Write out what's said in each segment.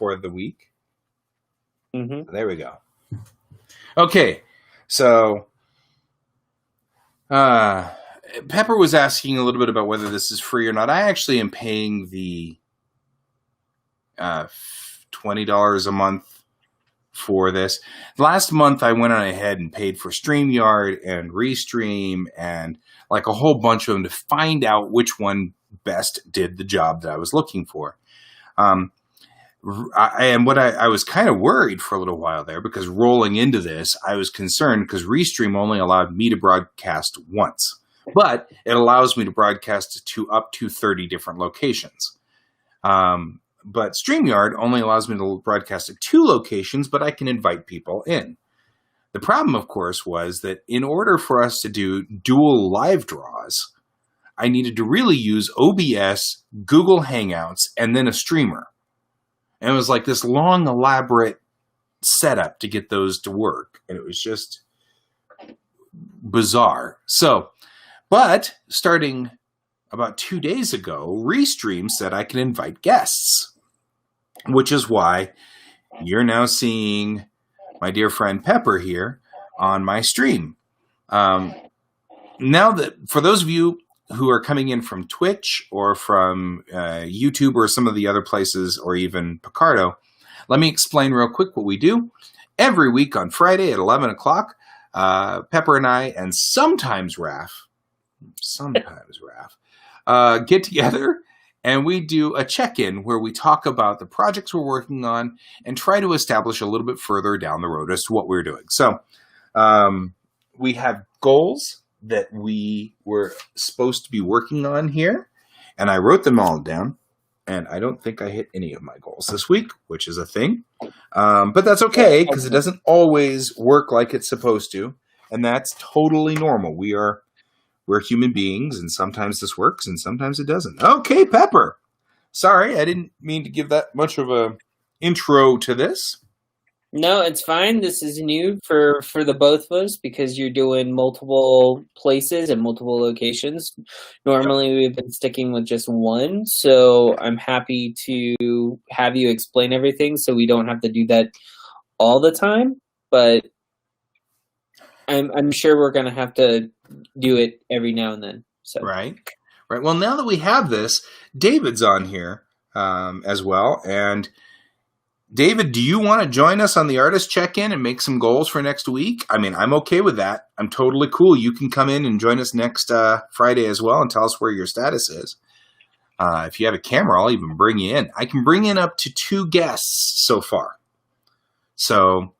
for the week. Mm-hmm. There we go. Okay, so Pepper was asking a little bit about whether this is free or not. I actually am paying the $20 a month for this. Last month, I went on ahead and paid for StreamYard and Restream and like a whole bunch of them to find out which one best did the job that I was looking for. I was kind of worried for a little while there because rolling into this, I was concerned because Restream only allowed me to broadcast once, but it allows me to broadcast to up to 30 different locations. But StreamYard only allows me to broadcast at 2 locations, but I can invite people in. The problem, of course, was that in order for us to do dual live draws, I needed to really use OBS, Google Hangouts, and then a streamer. And it was like this long, elaborate setup to get those to work. And it was just bizarre. But starting about 2 days ago, Restream said I can invite guests, which is why you're now seeing my dear friend Pepper here on my stream. Now that, for those of you who are coming in from Twitch or from YouTube or some of the other places or even Picardo, let me explain real quick what we do. Every week on Friday at 11 o'clock, Pepper and I, and sometimes Raph, get together and we do a check-in where we talk about the projects we're working on and try to establish a little bit further down the road as to what we're doing. So we have goals that we were supposed to be working on here, and I wrote them all down, and I don't think I hit any of my goals this week, which is a thing. But that's okay, because it doesn't always work like it's supposed to, and that's totally normal. We're human beings, and sometimes this works, and sometimes it doesn't. Okay, Pepper. Sorry, I didn't mean to give that much of a intro to this. No, it's fine. This is new for the both of us because you're doing multiple places and multiple locations. Normally, we've been sticking with just one, so I'm happy to have you explain everything so we don't have to do that all the time, but I'm sure we're going to have to do it every now and then. So. Right. Well, now that we have this, David's on here as well, and David, do you want to join us on the artist check-in and make some goals for next week? I mean, I'm okay with that. I'm totally cool. You can come in and join us next Friday as well and tell us where your status is. If you have a camera, I'll even bring you in. I can bring in up to 2 guests so far. So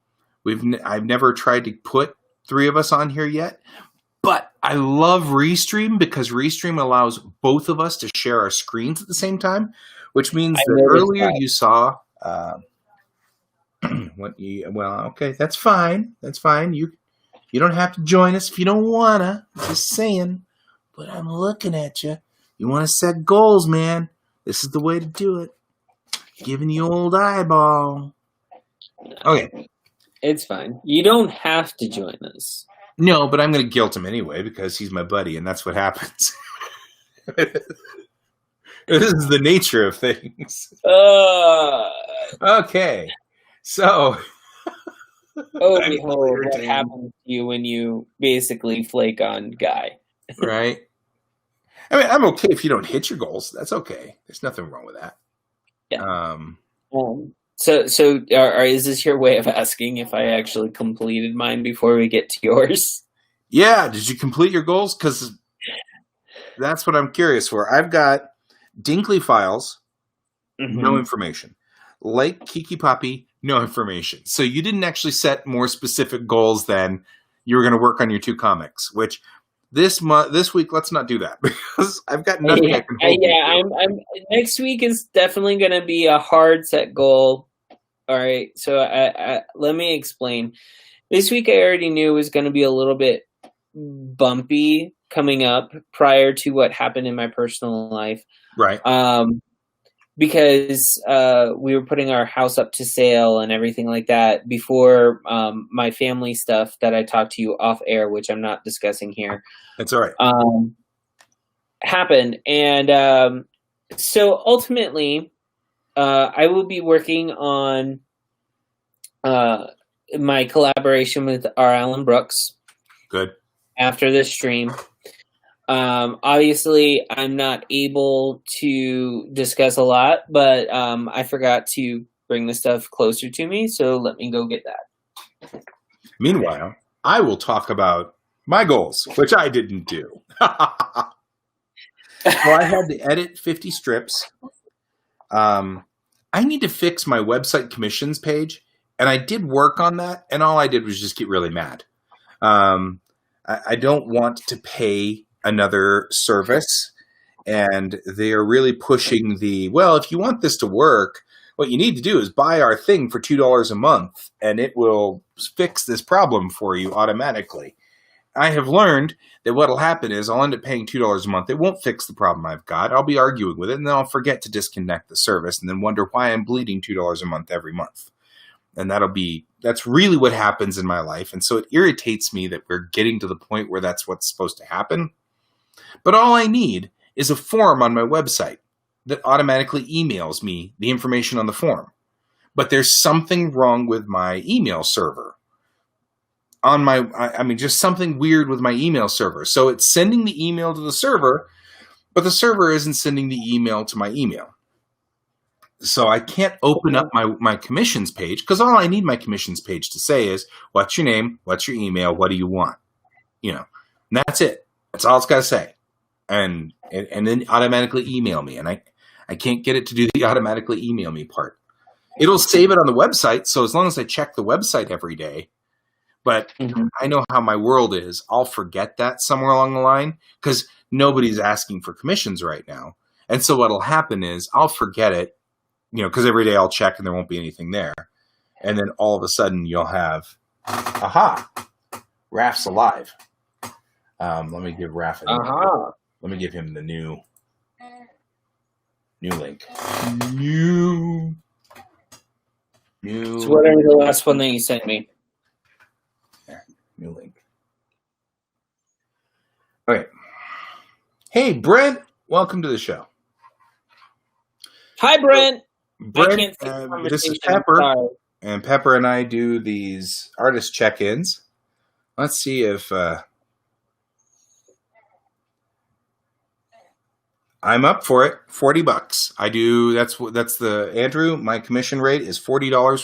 I've never tried to put 3 of us on here yet. But I love Restream because Restream allows both of us to share our screens at the same time, which means that earlier you saw... okay, that's fine. That's fine. You don't have to join us if you don't wanna. Just saying. But I'm looking at you. You want to set goals, man. This is the way to do it. Giving you old eyeball. Okay. It's fine. You don't have to join us. No, but I'm going to guilt him anyway because he's my buddy, and that's what happens. This is the nature of things. Okay. So. Behold, what happens to you when you basically flake on Guy. Right. I mean, I'm okay if you don't hit your goals. That's okay. There's nothing wrong with that. Yeah. So is this your way of asking if I actually completed mine before we get to yours? Yeah. Did you complete your goals? Because that's what I'm curious for. I've got Dinkley Files, no information. Lake Kiki Poppy, no information. So you didn't actually set more specific goals than you were going to work on your 2 comics, which this week, let's not do that because I've got nothing I can hold. Next week is definitely going to be a hard set goal. All right. So let me explain. This week I already knew was going to be a little bit bumpy coming up prior to what happened in my personal life. Right. Because we were putting our house up to sale and everything like that before my family stuff that I talked to you off air, which I'm not discussing here. That's all right. Happened. And so ultimately, I will be working on my collaboration with R. Alan Brooks Good. after this stream. Obviously, I'm not able to discuss a lot, but I forgot to bring the stuff closer to me, so let me go get that. Meanwhile, I will talk about my goals, which I didn't do. Well, I had to edit 50 strips. I need to fix my website commissions page, and I did work on that, and all I did was just get really mad. I don't want to pay another service, and they are really pushing well, if you want this to work, what you need to do is buy our thing for $2 a month, and it will fix this problem for you automatically. I have learned that what will happen is I'll end up paying $2 a month. It won't fix the problem I've got. I'll be arguing with it, and then I'll forget to disconnect the service and then wonder why I'm bleeding $2 a month every month. And that's really what happens in my life. And so it irritates me that we're getting to the point where that's what's supposed to happen. But all I need is a form on my website that automatically emails me the information on the form. But there's something wrong with my email server. Just something weird with my email server. So it's sending the email to the server, but the server isn't sending the email to my email. So I can't open up my commissions page, because all I need my commissions page to say is, what's your name, what's your email, what do you want? And that's it. That's all it's got to say. And then automatically email me. And I can't get it to do the automatically email me part. It'll save it on the website, so as long as I check the website every day. But I know how my world is. I'll forget that somewhere along the line because nobody's asking for commissions right now. And so what'll happen is I'll forget it, because every day I'll check and there won't be anything there. And then all of a sudden you'll have, aha, Raph's alive. Let me give Raph let me give him the new link. New. So what are the last one that you sent me? New link. All right. Hey, Brent. Welcome to the show. Hi, Brent. Brent, this is Pepper. And Pepper and I do these artist check-ins. Let's see if I'm up for it. $40. I do. That's the Andrew. My commission rate is $40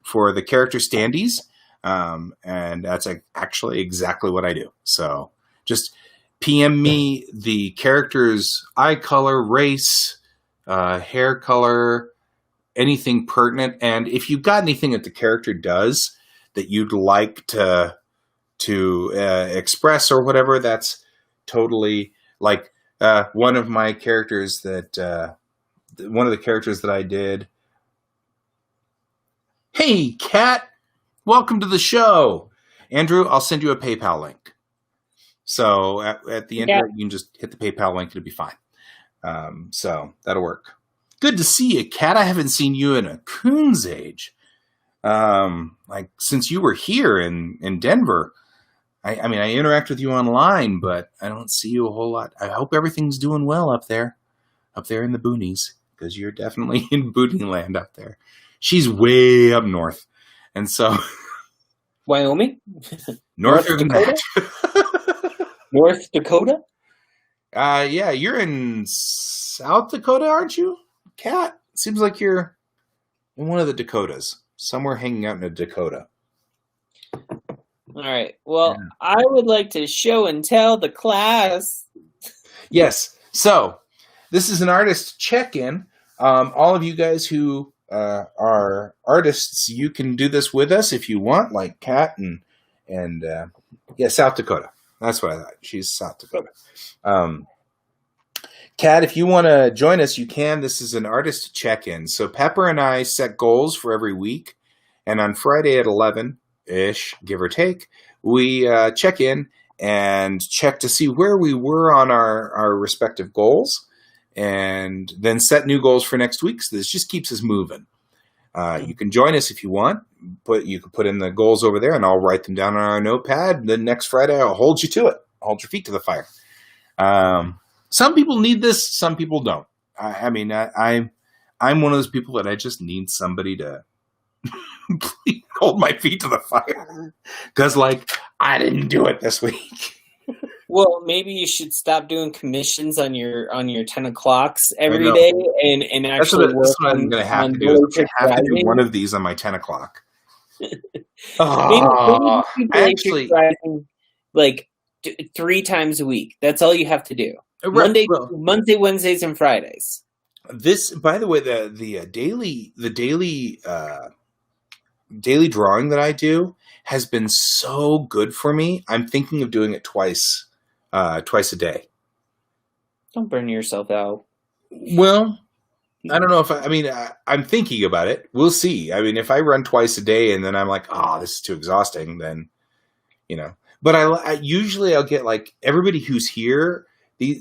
for the character standees. And that's actually exactly what I do. So just PM me the character's eye color, race, hair color, anything pertinent. And if you've got anything that the character does that you'd like to express or whatever, that's totally like one of my characters one of the characters that I did. Hey, Kat. Welcome to the show. Andrew, I'll send you a PayPal link. So at the end of it, you can just hit the PayPal link. It'll be fine. So that'll work. Good to see you, Kat. I haven't seen you in a coon's age. Since you were here in Denver. I interact with you online, but I don't see you a whole lot. I hope everything's doing well up there in the boonies, because you're definitely in boonie land up there. She's way up north. And so, Wyoming, North Dakota, North Dakota. Yeah, you're in South Dakota, aren't you, Kat? Seems like you're in one of the Dakotas, somewhere hanging out in a Dakota. All right. Well, yeah. I would like to show and tell the class. Yes. So this is an artist check-in. All of you guys who are artists, you can do this with us if you want, like Kat and South Dakota. That's what I thought. She's South Dakota. Kat, if you want to join us, you can. This is an artist check-in. So Pepper and I set goals for every week, and on Friday at 11-ish, give or take, we check in and check to see where we were on our respective goals, and then set new goals for next week. So this just keeps us moving. You can join us if you want. You can put in the goals over there, and I'll write them down on our notepad. Then next Friday, I'll hold you to it. I'll hold your feet to the fire. Some people need this. Some people don't. I'm I'm one of those people that I just need somebody to hold my feet to the fire. Because, like, I didn't do it this week. Well, maybe you should stop doing commissions on your 10 o'clocks every day and actually that's what I'm going to have to do. I'm going to have to do one of these on my 10 o'clock. Maybe actually, like 3 times a week. That's all you have to do. Monday, Wednesdays, and Fridays. This, by the way, the daily drawing that I do has been so good for me. I'm thinking of doing it twice a day. Don't burn yourself out. Well, I don't know if I'm thinking about it. We'll see. I mean, if I run twice a day and then I'm like, oh, this is too exhausting, then, but I usually I'll get like everybody who's here.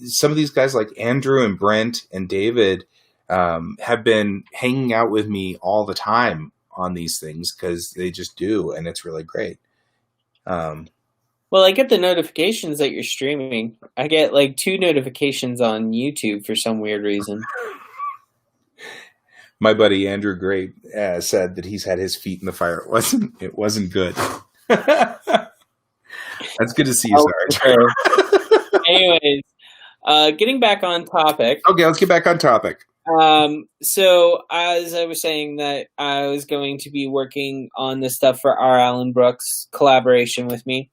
Some of these guys like Andrew and Brent and David have been hanging out with me all the time on these things because they just do, and it's really great. Well, I get the notifications that you're streaming. I get like 2 notifications on YouTube for some weird reason. My buddy Andrew Gray said that he's had his feet in the fire. It wasn't good. That's good to see you, Sarge. Anyways, getting back on topic. Okay, let's get back on topic. So as I was saying that I was going to be working on the stuff for R. Allen Brooks collaboration with me.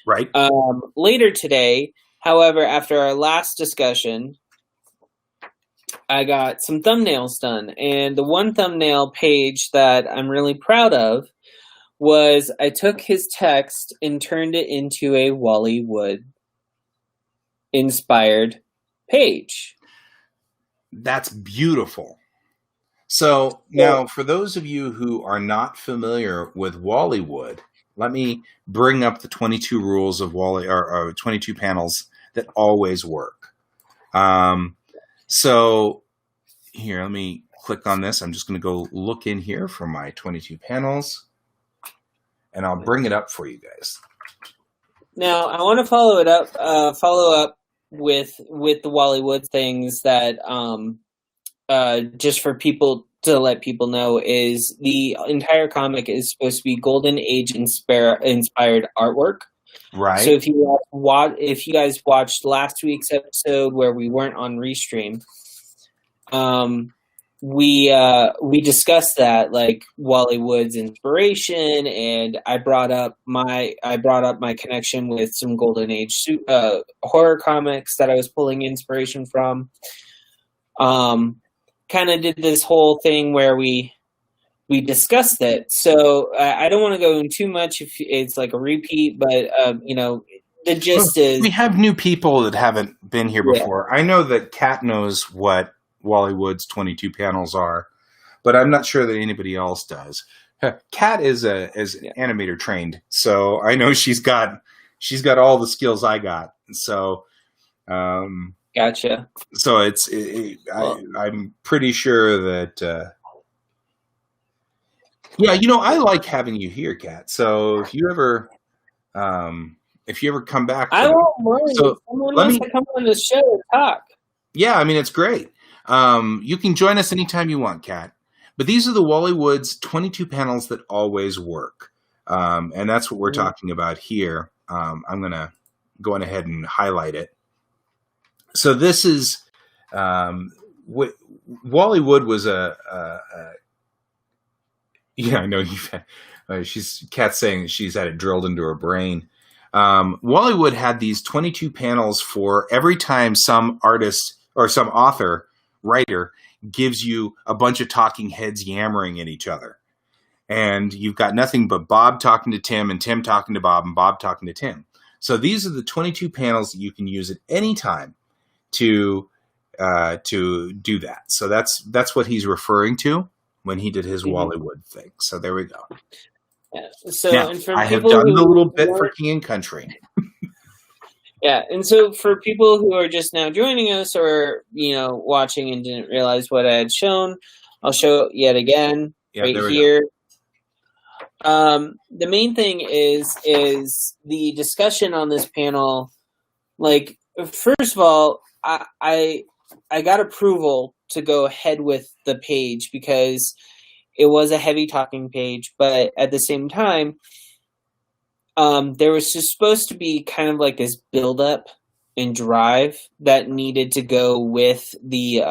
Right. Later today, however, after our last discussion, I got some thumbnails done. And the one thumbnail page that I'm really proud of was I took his text and turned it into a Wally Wood inspired page. That's beautiful. So now, for those of you who are not familiar with Wally Wood, let me bring up the 22 rules of Wally, or 22 panels that always work. So here, let me click on this. I'm just going to go look in here for my 22 panels, and I'll bring it up for you guys. Now, I want to follow up with the Wally Wood things that just for people to let people know is the entire comic is supposed to be Golden Age inspired artwork. Right. So if you guys watched last week's episode where we weren't on Restream, we discussed that, like Wally Wood's inspiration, and I brought up my connection with some Golden Age horror comics that I was pulling inspiration from. Kind of did this whole thing where we discussed it. So I don't want to go in too much if it's like a repeat, but the gist is we have new people that haven't been here before. Yeah. I know that Kat knows what Wally Wood's 22 panels are, but I'm not sure that anybody else does. Kat is an animator trained, so I know she's got all the skills I got. So, gotcha. So I'm pretty sure that. Yeah, I like having you here, Kat. So if you ever come back, I won't worry. So someone wants to come on the show and talk. Yeah, I mean it's great. You can join us anytime you want, Kat. But these are the Wally Wood's 22 panels that always work, and that's what we're talking about here. I'm gonna go on ahead and highlight it. So this is Wally Wood was I know Kat's saying she's had it drilled into her brain. Wally Wood had these 22 panels for every time some artist or some author, writer gives you a bunch of talking heads yammering at each other. And you've got nothing but Bob talking to Tim and Tim talking to Bob and Bob talking to Tim. So these are the 22 panels that you can use at any time to do that. So that's what he's referring to when he did his Wally Wood thing. So there we go. Yeah. So now, and for I have done a little bit for King and Country. Yeah, and so for people who are just now joining us or, watching and didn't realize what I had shown, I'll show it yet again right here. The main thing is the discussion on this panel. Like, first of all, I got approval to go ahead with the page because it was a heavy talking page, but at the same time, there was supposed to be kind of like this build up and drive that needed to go with the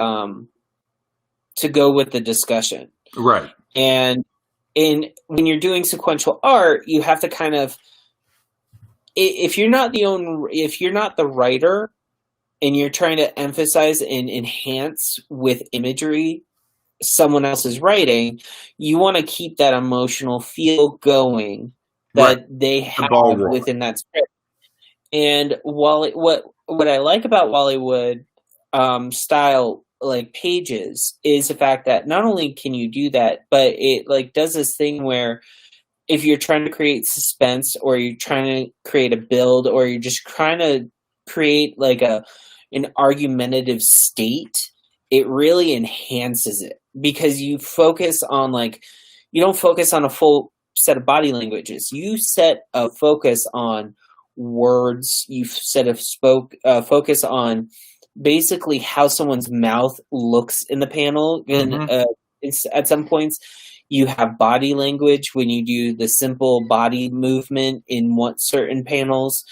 discussion. Right. And when you're doing sequential art, you have to kind of, if you're not the writer and you're trying to emphasize and enhance with imagery someone else's writing, you want to keep that emotional feel going that they have within that script. And what I like about Bollywood style like pages is the fact that not only can you do that, but it like does this thing where if you're trying to create suspense or you're trying to create a build or you're just trying to create like an argumentative state, it really enhances it because you focus on you don't focus on a full set of body languages. You set a focus on words. You focus on basically how someone's mouth looks in the panel. And at some points, you have body language when you do the simple body movement in certain panels.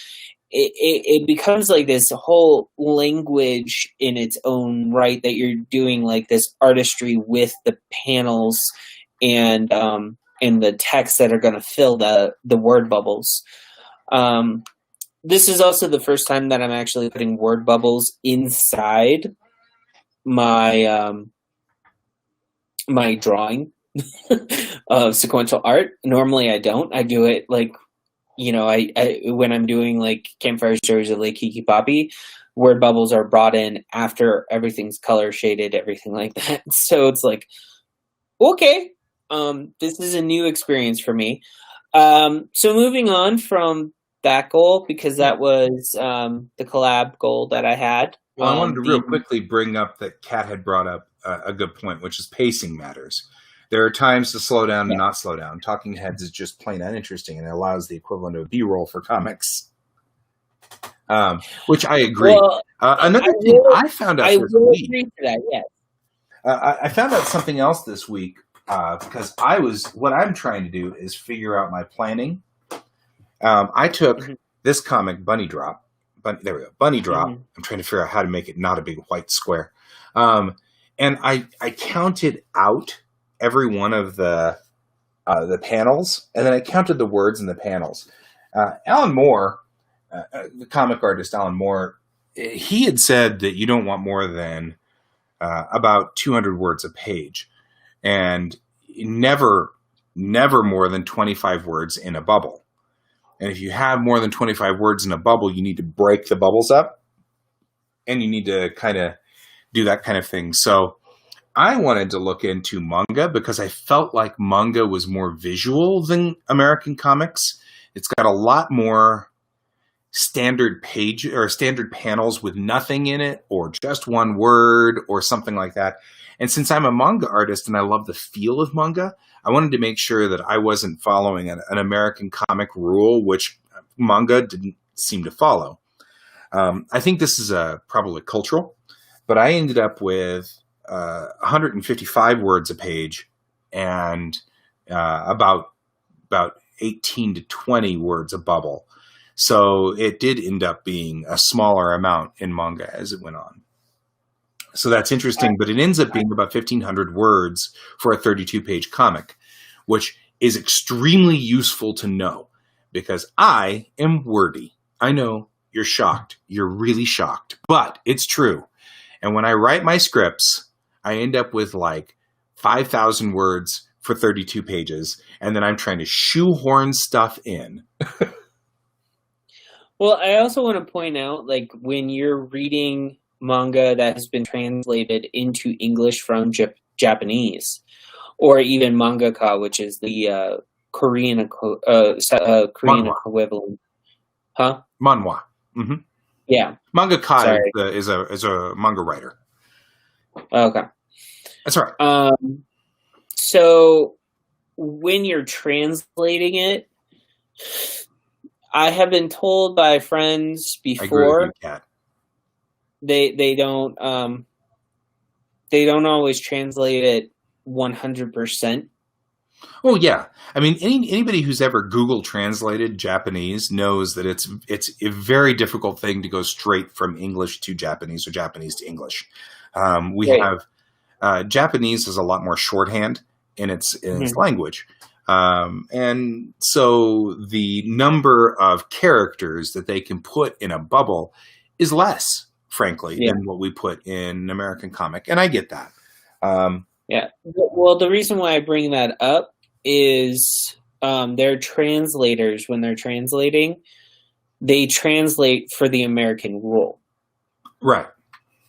It becomes like this whole language in its own right that you're doing like this artistry with the panels and the text that are going to fill the word bubbles. This is also the first time that I'm actually putting word bubbles inside my my drawing of sequential art. Normally I don't. I do it like, I when I'm doing like campfire stories of Lake Kiki Poppy, word bubbles are brought in after everything's color shaded, everything like that. So it's like, okay, this is a new experience for me. So moving on from that goal, because that was the collab goal that I had. Well, I wanted to real quickly bring up that Kat had brought up a good point, which is pacing matters. There are times to slow down and not slow down. Talking heads is just plain uninteresting, and it allows the equivalent of B-roll for comics, which I agree. Well, another thing I found out this week. Agree to that, yes. I found out something else this week because what I'm trying to do is figure out my planning. I took this comic, Bunny Drop. There we go, Bunny Drop. I'm trying to figure out how to make it not a big white square. And I counted out every one of the panels, and then I counted the words in the panels. Alan Moore, the comic artist Alan Moore, he had said that you don't want more than about 200 words a page, and never more than 25 words in a bubble. And if you have more than 25 words in a bubble, you need to break the bubbles up, and you need to kind of do that kind of thing. So I wanted to look into manga because I felt like manga was more visual than American comics. It's got a lot more standard page or standard panels with nothing in it or just one word or something like that. And since I'm a manga artist and I love the feel of manga, I wanted to make sure that I wasn't following an American comic rule, which manga didn't seem to follow. I think this is probably cultural, but I ended up with 155 words a page and about 18 to 20 words a bubble. So it did end up being a smaller amount in manga as it went on. So that's interesting, but it ends up being about 1,500 words for a 32-page comic, which is extremely useful to know because I am wordy. I know you're shocked. You're really shocked, but it's true. And when I write my scripts, I end up with like 5,000 words for 32 pages, and then I'm trying to shoehorn stuff in. Well, I also want to point out, like, when you're reading manga that has been translated into English from Japanese, or even mangaka, which is the Korean equivalent. Huh? Manhwa. Mm-hmm. Yeah. Mangaka is a manga writer. Okay. That's all right. So when you're translating it, I have been told by friends before I agree with you, Kat. they don't they don't always translate it 100%. Oh yeah, I mean anybody who's ever Google translated Japanese knows that it's a very difficult thing to go straight from English to Japanese or Japanese to English. We Right. have Japanese is a lot more shorthand in its language, and so the number of characters that they can put in a bubble is less, frankly, Yeah. than what we put in an American comic, and I get that. Yeah. Well, the reason why I bring that up is their translators, when they're translating, they translate for the American rule. Right.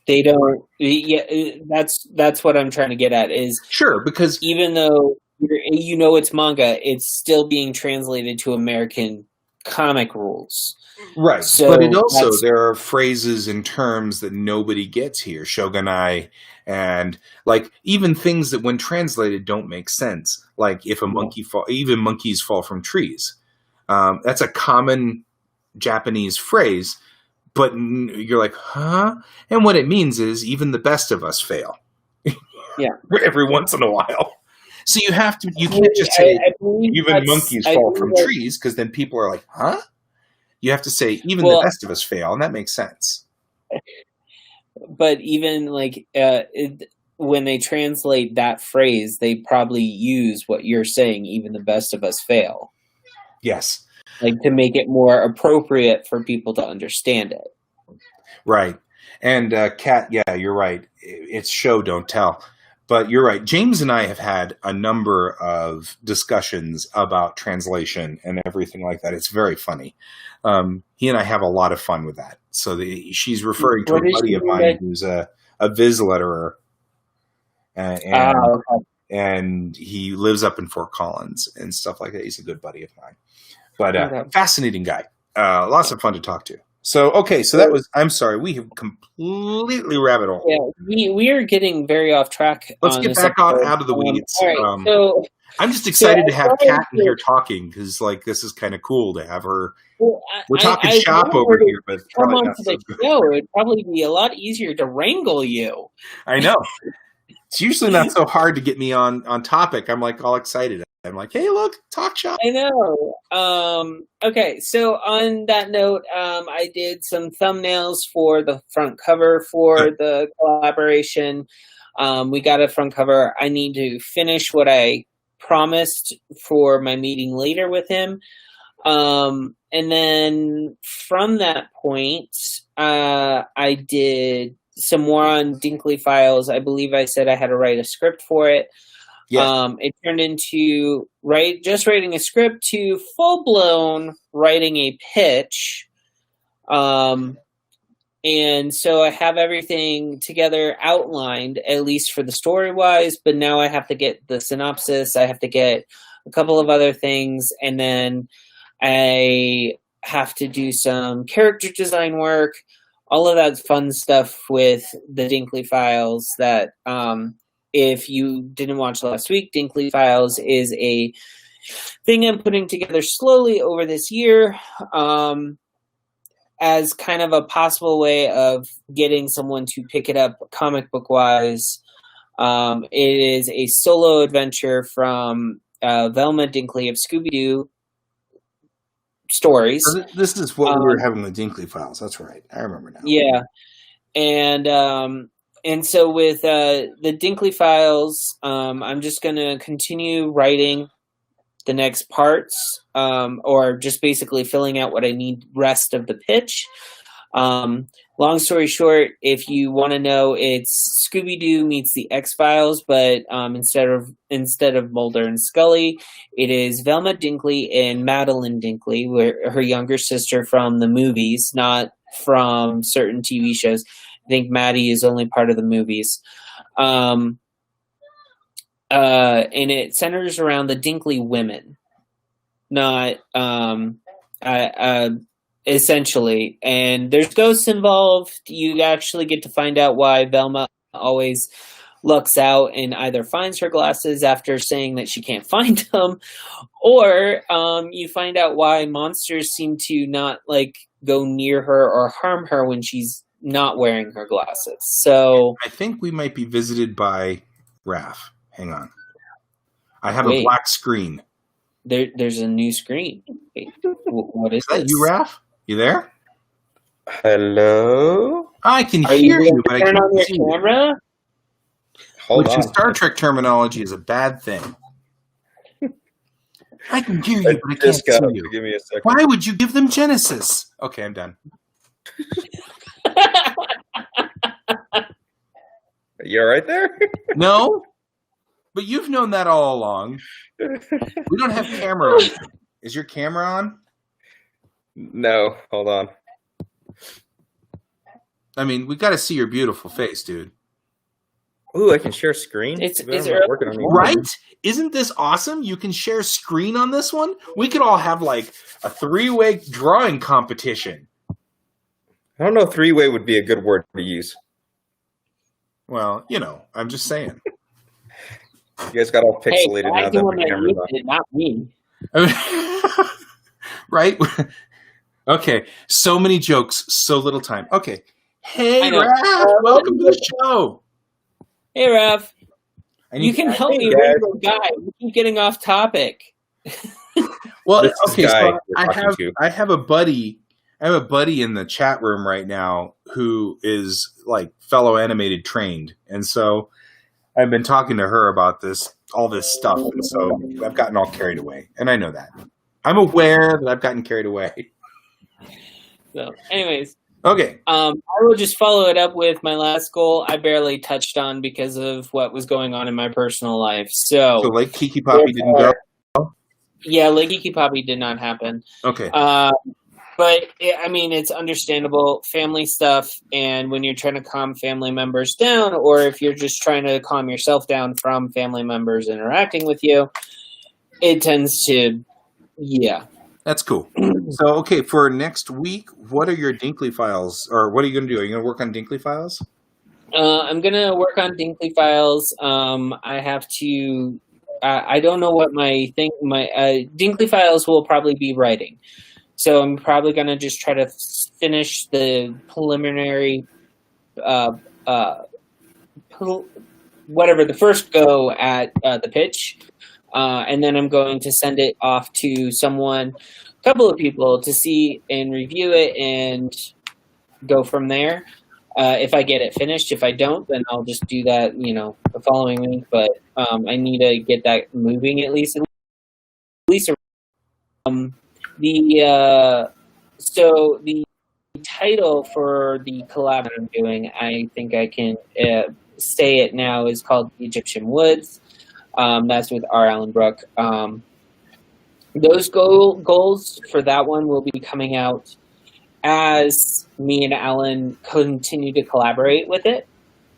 They don't. Yeah, that's what I'm trying to get at. Is Sure, because even though it's manga, it's still being translated to American comic rules. right, So but it also there are phrases and terms that nobody gets here, shogunai, and like even things that when translated don't make sense. Like if a monkey even monkeys fall from trees. That's a common Japanese phrase, but you're like, huh? And what it means is even the best of us fail. Yeah. Every once in a while. So you can't just say even monkeys fall from trees, because then people are like, huh? You have to say even the best of us fail, and that makes sense. But even when they translate that phrase, they probably use what you're saying, even the best of us fail. Yes. Like to make it more appropriate for people to understand it. Right. And Kat, yeah, you're right. It's show, don't tell. But you're right. James and I have had a number of discussions about translation and everything like that. It's very funny. He and I have a lot of fun with that. So she's referring to a buddy of mine who's a Viz letterer. And he lives up in Fort Collins and stuff like that. He's a good buddy of mine. But fascinating guy. Lots of fun to talk to. So, okay, so that was, I'm sorry, we have completely rabbit hole. Yeah, we are getting very off track. Let's get back out of the weeds. All right, so I'm just excited to have Kat in here talking, because like this is kind of cool to have her. Well, we're talking shop over here, but come on to the show. It'd probably be a lot easier to wrangle you. I know. It's usually not so hard to get me on topic. I'm like all excited. I'm like, hey, look, talk shop. I know. Okay, so on that note, I did some thumbnails for the front cover for the collaboration. We got a front cover. I need to finish what I promised for my meeting later with him. And then from that point, I did some more on Dinkley Files. I believe I said I had to write a script for it. Yes. It turned into just writing a script to full-blown writing a pitch. And so I have everything together outlined, at least for the story-wise, but now I have to get the synopsis, I have to get a couple of other things, and then I have to do some character design work, all of that fun stuff with the Dinkley Files that... if you didn't watch last week, Dinkley Files is a thing I'm putting together slowly over this year as kind of a possible way of getting someone to pick it up comic book wise. It is a solo adventure from Velma Dinkley of Scooby-Doo stories. This is what we were having with Dinkley Files. That's right. I remember now. Yeah. And so with the Dinkley Files, I'm just going to continue writing the next parts, or just basically filling out what I need rest of the pitch. Long story short, if you want to know, it's Scooby-Doo meets the X-Files, but instead of Mulder and Scully, it is Velma Dinkley and Madeline Dinkley, her younger sister from the movies, not from certain TV shows. I think Maddie is only part of the movies. And it centers around the Dinkley women, not essentially. And there's ghosts involved. You actually get to find out why Velma always lucks out and either finds her glasses after saying that she can't find them, or you find out why monsters seem to not go near her or harm her when she's not wearing her glasses. So I think we might be visited by Raph. Hang on. I have a Wait. black screen. there's a new screen. Wait, what is Is that this? you, Raph? You there? Hello? I can Are hear you you, but I turn can't on your see you. camera? Hold Which on. in Star Trek terminology is a bad thing. I can hear you, but I can't Just see got up. you. Give me a second. Why would you give them Genesis? Okay, I'm done. You all right there? No, but you've known that all along. We don't have camera on. Is your camera on? No, hold on. I mean, we got to see your beautiful face, dude. Ooh, I can share screen? It's Maybe I'm not early working on morning. Right? Isn't this awesome? You can share screen on this one. We could all have like a 3-way drawing competition. I don't know if three-way would be a good word to use. Well, you know, I'm just saying. You guys got all pixelated Hey, now I that do the want to camera's use on. it, not me. I mean, right? Okay. So many jokes, so little time. Okay. Hey, I know. Raph, welcome to the show. Hey, Raph. And You can help Hey, me, guys. Rainbow Guy. We keep getting off topic. Well, This is okay. Guy So you're I talking have to. I have a buddy. I have a buddy in the chat room right now who is like fellow animated trained, and so I've been talking to her about all this stuff, and so I've gotten all carried away, and I know that. I'm aware that I've gotten carried away. So, anyways, Okay. I will just follow it up with my last goal. I barely touched on because of what was going on in my personal life. So So like Kiki Poppy didn't go. yeah, Leggy Poppy did not happen. Okay. But I mean, it's understandable family stuff, and when you're trying to calm family members down, or if you're just trying to calm yourself down from family members interacting with you, it tends to, yeah. That's cool. So, okay, for next week, what are your Dinkley files, or what are you going to do? Are you going to work on Dinkley files? I'm gonna work on Dinkley files. I have to. I don't know what my thing. My Dinkley files will probably be writing, so I'm probably gonna just try to finish the preliminary, whatever the first go at the pitch, and then I'm going to send it off to a couple of people to see and review it and go from there. If I get it finished, if I don't, then I'll just do that, the following week. But I need to get that moving at least. So the title for the collab that I'm doing, I think I can say it now, is called The Egyptian Woods. That's with R. Allen Brook. Those goals for that one will be coming out as me and Alan continue to collaborate with it.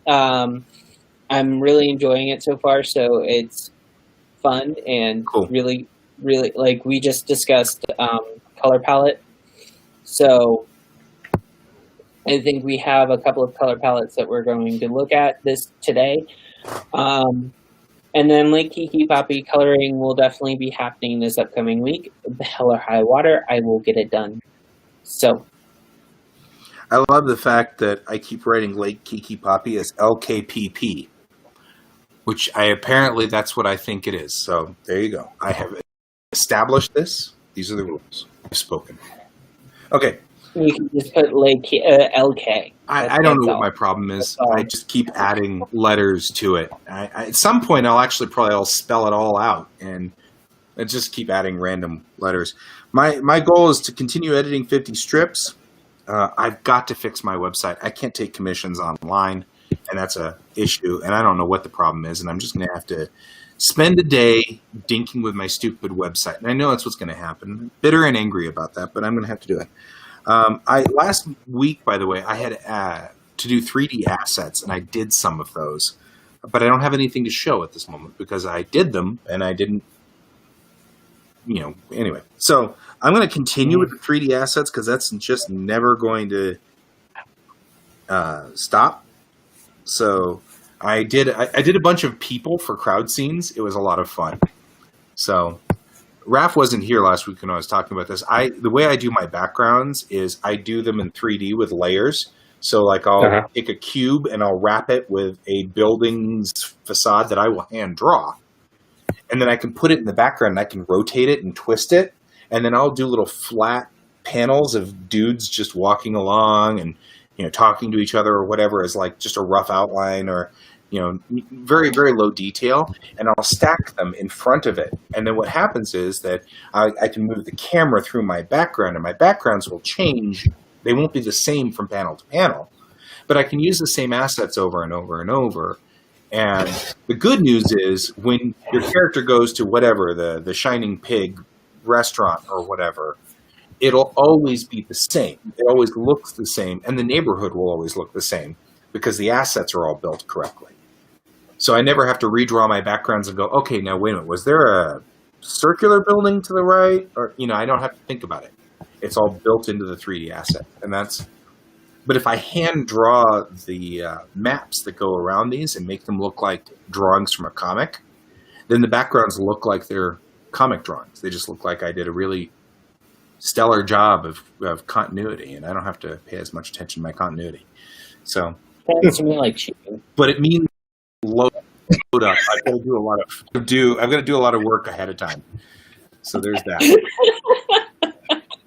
I'm really enjoying it so far, so it's fun and Cool. really, really, like we just discussed color palette. So I think we have a couple of color palettes that we're going to look at today. And then like Kiki Poppy coloring will definitely be happening this upcoming week. Hell or high water, I will get it done. So I love the fact that I keep writing Lake Kiki Poppy as LKPP, which apparently that's what I think it is. So there you go. I have established this. These are the rules. I've spoken. Okay. you can just put LK. I don't know what my problem is. I just keep adding letters to it. At some point, I'll spell it all out, and I just keep adding random letters. My goal is to continue editing 50 strips. I've got to fix my website. I can't take commissions online, and that's a issue, and I don't know what the problem is, and I'm just going to have to spend a day dinking with my stupid website. And I know that's what's going to happen. I'm bitter and angry about that, but I'm going to have to do it. Last week, by the way, I had to do 3D assets, and I did some of those, but I don't have anything to show at this moment because I did them and I didn't, anyway. So I'm going to continue with the 3D assets because that's just never going to stop. So I did a bunch of people for crowd scenes. It was a lot of fun. So Raph wasn't here last week when I was talking about this. The way I do my backgrounds is I do them in 3D with layers. So like I'll Uh-huh. take a cube and I'll wrap it with a building's facade that I will hand draw. And then I can put it in the background and I can rotate it and twist it. And then I'll do little flat panels of dudes just walking along and, talking to each other or whatever as like just a rough outline or, very, very low detail. And I'll stack them in front of it. And then what happens is that I can move the camera through my background and my backgrounds will change. They won't be the same from panel to panel, but I can use the same assets over and over and over. And the good news is when your character goes to whatever, the Shining Pig restaurant or whatever, it'll always be the same. It always looks the same, and the neighborhood will always look the same because the assets are all built correctly. So I never have to redraw my backgrounds and go, okay, now wait a minute, was there a circular building to the right? Or, I don't have to think about it. It's all built into the 3D asset. But if I hand draw the maps that go around these and make them look like drawings from a comic, then the backgrounds look like they're comic drawings. They just look like I did a really stellar job of continuity, and I don't have to pay as much attention to my continuity. So, Sounds to me like cheating. but it means load up. I've got to do a lot of work ahead of time. So there's that.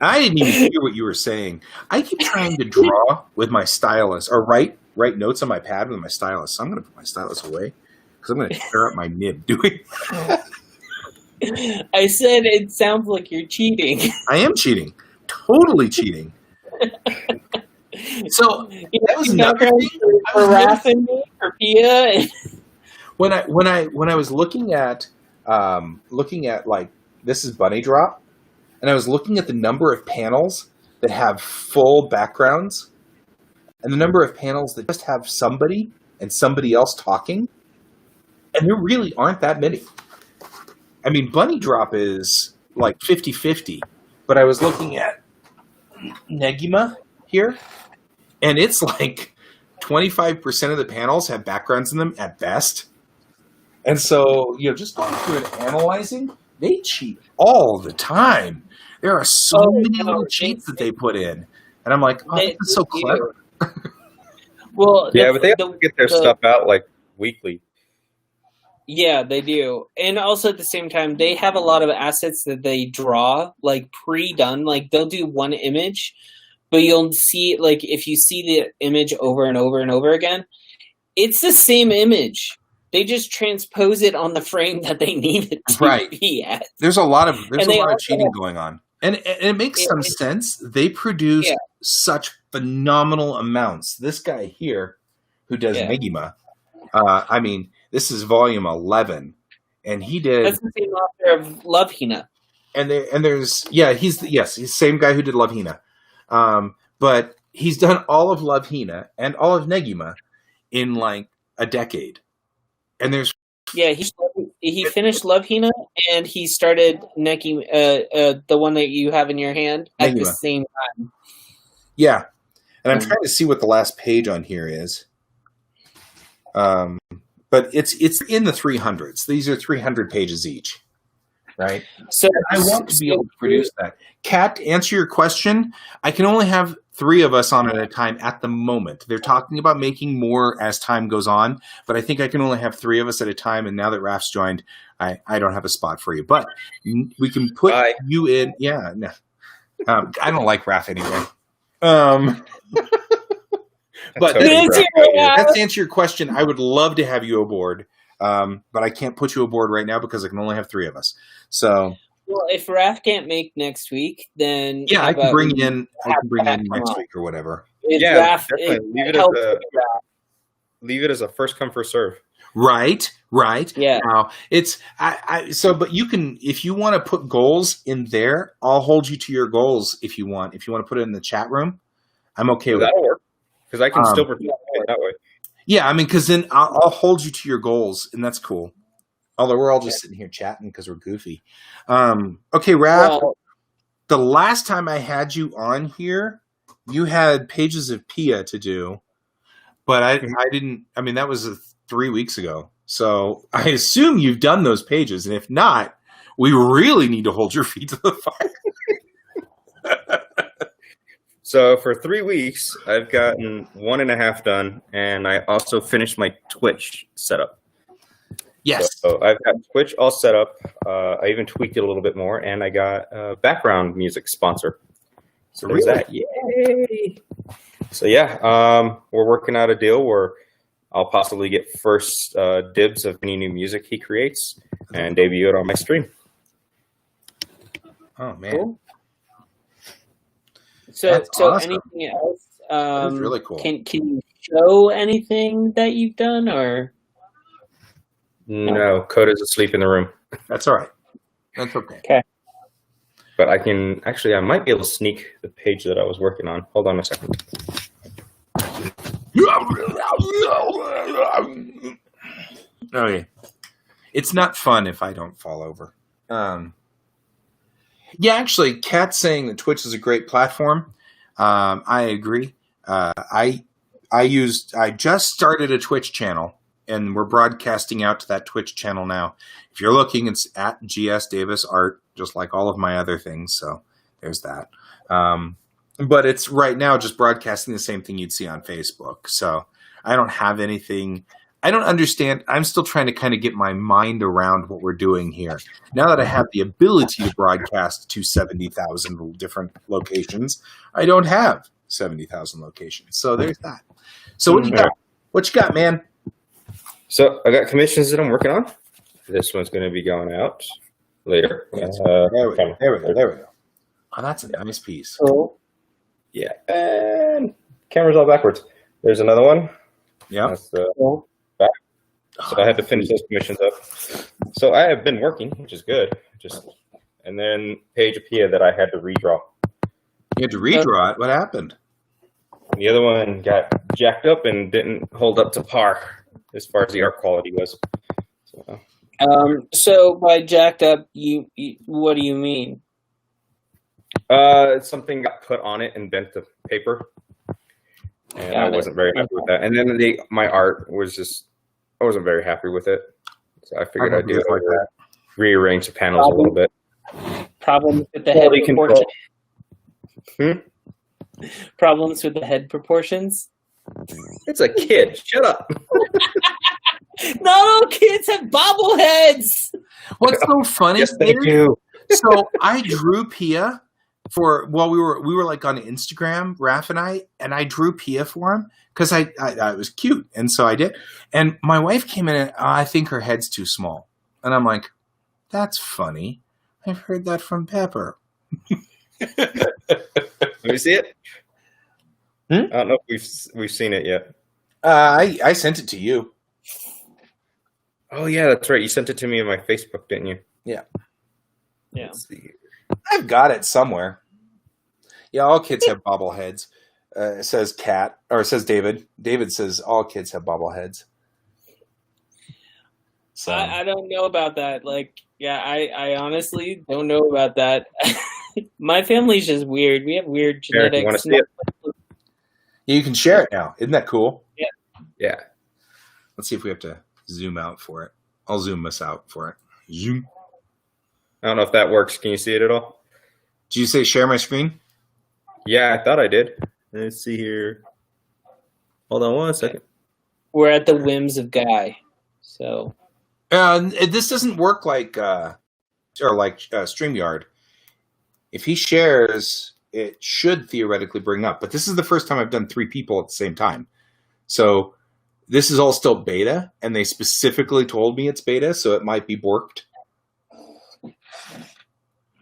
I didn't even hear what you were saying. I keep trying to draw with my stylus or write notes on my pad with my stylus. So I'm going to put my stylus away because I'm going to tear up my nib doing that. I said it sounds like you're cheating. I am cheating. Totally cheating. So that was another thing. For harassing me, for Pia. When I was looking at like this is Bunny Drop. And I was looking at the number of panels that have full backgrounds and the number of panels that just have somebody and somebody else talking. And there really aren't that many. I mean, Bunny Drop is like 50-50. But I was looking at Negima here, and it's like 25% of the panels have backgrounds in them at best. And so, just going through and analyzing, they cheat all the time. There are so many little cheats that they put in. And I'm like, that's so clever. Well, yeah, but they have to get their stuff out like weekly. Yeah, they do. And also at the same time, they have a lot of assets that they draw, like pre-done. Like they'll do one image, but you'll see, like if you see the image over and over and over again, it's the same image. They just transpose it on the frame that they need it to be at. There's a lot of cheating going on. And it makes some sense. They produce such phenomenal amounts. This guy here, who does Negima, I mean, this is volume 11, and he did. That's the same author of Love Hina. He's the same guy who did Love Hina, but he's done all of Love Hina and all of Negima in like a decade. And there's he finished Love Hina and he started Neki, the one that you have in your hand at the same time. Yeah, and I'm trying to see what the last page on here is. But it's in the 300s. These are 300 pages each, right? So I want to be able to produce that. Kat, to answer your question, I can only have 3 of us on at a time at the moment. They're talking about making more as time goes on, but I think I can only have 3 of us at a time. And now that Raf's joined, I don't have a spot for you. But we can put you in. Yeah, no. I don't like Raf anyway. But that's to answer your question. I would love to have you aboard, but I can't put you aboard right now because I can only have 3 of us. So, well, if Raf can't make next week, then I can bring in next week or whatever. Raf, leave it as a first come first serve. Right. Yeah. Now it's but you can, if you want to put goals in there, I'll hold you to your goals if you want. If you want to put it in the chat room, I'm okay with that. That'll work. Because I can still participate that way. Yeah, I mean, because then I'll hold you to your goals, and that's cool. Although we're all just sitting here chatting because we're goofy. Okay, Raph, the last time I had you on here, you had pages of Pia to do, but I didn't. I mean, that was 3 weeks ago. So I assume you've done those pages, and if not, we really need to hold your feet to the fire. So for 3 weeks, I've gotten 1.5 done, and I also finished my Twitch setup. Yes. So I've got Twitch all set up. I even tweaked it a little bit more, and I got a background music sponsor. So there's that. Yay! So yeah, we're working out a deal where I'll possibly get first dibs of any new music he creates and debut it on my stream. Oh man! Cool. So awesome. Anything else? That's really cool. Can you show anything that you've done, or no? Coda's asleep in the room. That's all right. That's okay. Okay. But I can actually, I might be able to sneak the page that I was working on. Hold on a second. Okay. It's not fun if I don't fall over. Yeah, actually, Kat's saying that Twitch is a great platform. I agree. I just started a Twitch channel, and we're broadcasting out to that Twitch channel now. If you're looking, it's at GS Davis Art, just like all of my other things. So there's that. But it's right now just broadcasting the same thing you'd see on Facebook. So I don't have anything. I don't understand. I'm still trying to kind of get my mind around what we're doing here. Now that I have the ability to broadcast to 70,000 different locations, I don't have 70,000 locations. So there's that. So what you got? What you got, man? So I got commissions that I'm working on. This one's going to be going out later. There we go. Oh, that's a nice piece. Oh. Yeah. And camera's all backwards. There's another one. Yeah. That's the back. So I had to finish those commissions up. So I have been working, which is good. And then Page of Pia that I had to redraw. You had to redraw it? What happened? The other one got jacked up and didn't hold up to par as far as the art quality was. So by jacked up, you what do you mean? Something got put on it and bent the paper, and I wasn't very happy with that. And then my art was just, I wasn't very happy with it, so I figured I'd do it like that. Rearrange the panels a little bit. Problems with the head proportions. Problems with the head proportions. It's a kid. Shut up. Not all kids have bobbleheads. What's so funny? Yes, they do. So I drew Pia we were like on Instagram, Raph and I drew Pia for him because I it was cute, and so I did. And my wife came in and I think her head's too small, and I'm like, that's funny. I've heard that from Pepper. Let me see it. I don't know if we've seen it yet. I sent it to you. Oh yeah, that's right. You sent it to me on my Facebook, didn't you? Yeah. Yeah. Let's see. I've got it somewhere. Yeah, all kids have bobbleheads. It says Cat, or it says David. David says all kids have bobbleheads. So I don't know about that. Like, yeah, I honestly don't know about that. My family's just weird. We have weird genetics. You want to see it? Yeah, you can share it now. Isn't that cool? Yeah. Yeah. Let's see if we have to zoom out for it. I'll zoom us out for it. Zoom. I don't know if that works. Can you see it at all? Did you say share my screen? Yeah, I thought I did. Let's see here. Hold on one second. We're at the whims of Guy. So this doesn't work like StreamYard. If he shares, it should theoretically bring up. But this is the first time I've done 3 people at the same time. So this is all still beta, and they specifically told me it's beta, so it might be borked.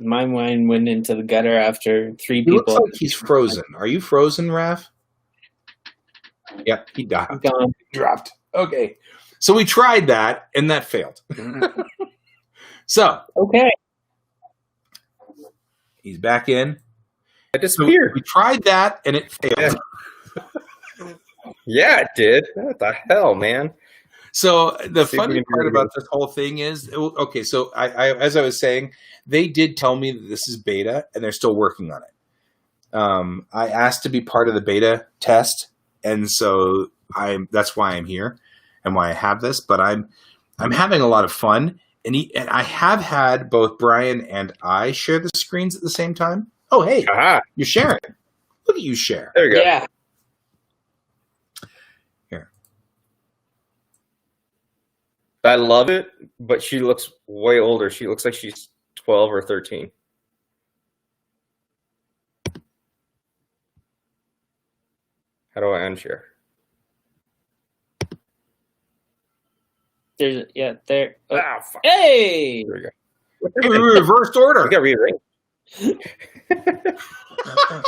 My mind went into the gutter after 3 He people. looks like he's frozen. Are you frozen, Raph? Yep, he died. I'm gone. He dropped. Okay. So we tried that, and that failed. So. Okay. He's back in. It disappeared. So we tried that, and it failed. Yeah, it did. What the hell, man? So the funny part about this whole thing is, okay, so I as I was saying, they did tell me that this is beta, and they're still working on it. I asked to be part of the beta test, and so that's why I'm here and why I have this. But I'm having a lot of fun, and I have had both Brian and I share the screens at the same time. Oh, hey, you're sharing. Look at you share. There you go. Yeah. Here. I love it, but she looks way older. She looks like she's 12 or 13. How do I unshare? There's there. Oh. Ah, fuck. Hey. There we go. Hey, we reversed order. We got rearranged. I